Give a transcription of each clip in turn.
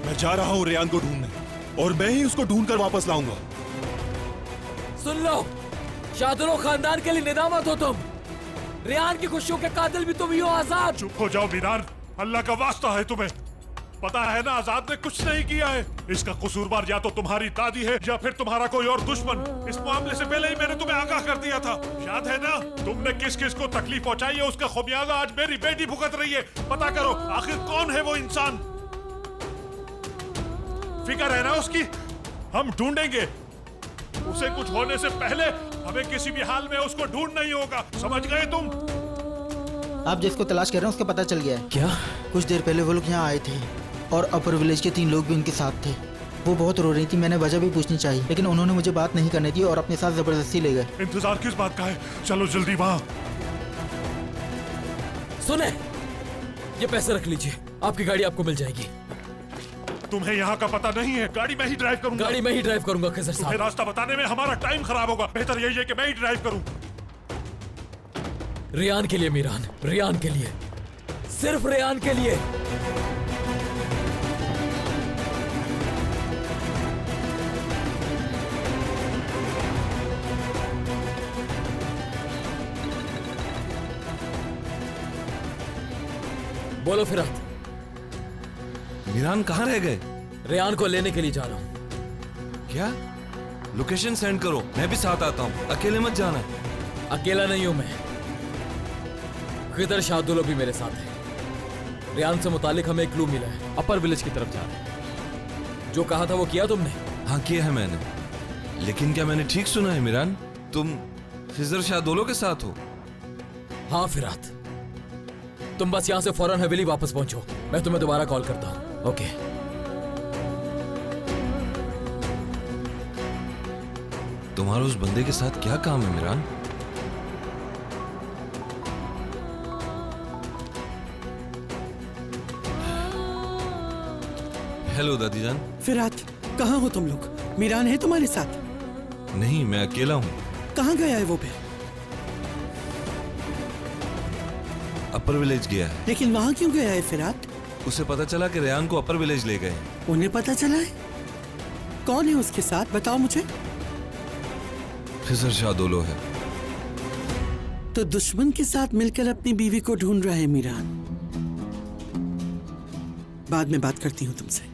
मैं जा रहा हूँ रेयान को ढूंढने, और मैं ही उसको ढूंढ कर वापस लाऊंगा। सुन लो, शाहदुलो खानदान के लिए निदामत हो तुम। रेयान की खुशियों के कातिल भी तुम ही हो आजाद। चुप हो जाओ मीरान, अल्लाह का वास्ता है तुम्हें। पता है ना आजाद ने कुछ नहीं किया है। इसका कसूरवार या तो तुम्हारी दादी है या फिर तुम्हारा कोई और दुश्मन। इस मामले से पहले ही मैंने तुम्हें आगाह कर दिया था, याद है ना? तुमने किस किस को तकलीफ पहुंचाई है, उसका खुमियाजा आज मेरी बेटी भुगत रही है। पता करो आखिर कौन है वो इंसान। फिक्र है ना उसकी? हम ढूंढेंगे। उसे कुछ होने से पहले हमें किसी भी हाल में उसको ढूंढना ही होगा, समझ गए तुम? आप जिसको तलाश कर रहे हैं उसका पता चल गया है। क्या? कुछ देर पहले वो लोग यहाँ आए थे और अपर विलेज के 3 लोग भी उनके साथ थे। वो बहुत रो रही थी, मैंने वजह भी पूछनी चाहिए, लेकिन उन्होंने मुझे बात नहीं करने दी और अपने साथ जबरदस्ती ले गए। इंतजार किस बात का है? चलो जल्दी वहाँ। सुने, ये पैसे रख लीजिए, आपकी गाड़ी आपको मिल जाएगी। तुम्हें यहाँ का पता नहीं है? गाड़ी मैं ही ड्राइव करूंगा। गाड़ी मैं ही ड्राइव करूंगा खिजर तुम्हें साहब। रास्ता बताने में हमारा टाइम खराब होगा। बेहतर यही है कि मैं ही ड्राइव करूं। रेयान के लिए मीरान, रेयान के लिए, सिर्फ रेयान के लिए। बोलो फिरात। मीरान कहाँ रह गए? रेयान को लेने के लिए जा रहा हूं। क्या? लोकेशन सेंड करो, मैं भी साथ आता हूँ। अकेले मत जाना। अकेला नहीं हूं मैं, खिदर शाहदुलो भी मेरे साथ है। रेयान से मुतालिक हमें एक क्लू मिला है, अपर विलेज की तरफ जा रहे हैं। जो कहा था वो किया तुमने? हाँ किया है मैंने, लेकिन क्या मैंने ठीक सुना है मीरान? तुम खिजर शाहदुलो के साथ हो? हाँ फिरात, तुम बस यहाँ से फौरन हवेली वापस पहुंचो, मैं तुम्हें दोबारा कॉल करता हूँ। ओके। तुम्हारा उस बंदे के साथ क्या काम है मीरान? हेलो दादी जान। फिरात, कहाँ हो तुम लोग? मीरान है तुम्हारे साथ? नहीं, मैं अकेला हूँ। कहाँ गया है वो फिर? अपर विलेज गया है। लेकिन वहाँ क्यों गया है फिरात? उसे पता चला कि रेयान को अपर विलेज ले गए। उन्हें पता चला है? कौन है उसके साथ, बताओ मुझे। खिजर शाहदुलो है। तो दुश्मन के साथ मिलकर अपनी बीवी को ढूंढ रहा है मीरान। बाद में बात करती हूँ तुमसे।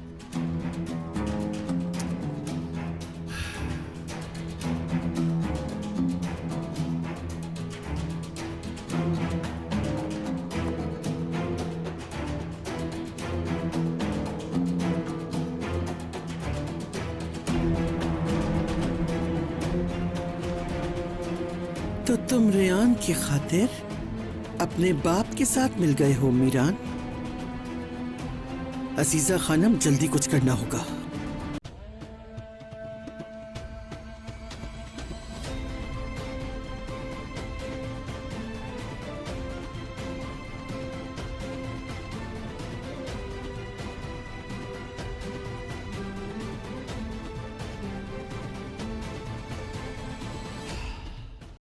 तो तुम रेयान की खातिर अपने बाप के साथ मिल गए हो मीरान? अजीजा खानम, जल्दी कुछ करना होगा।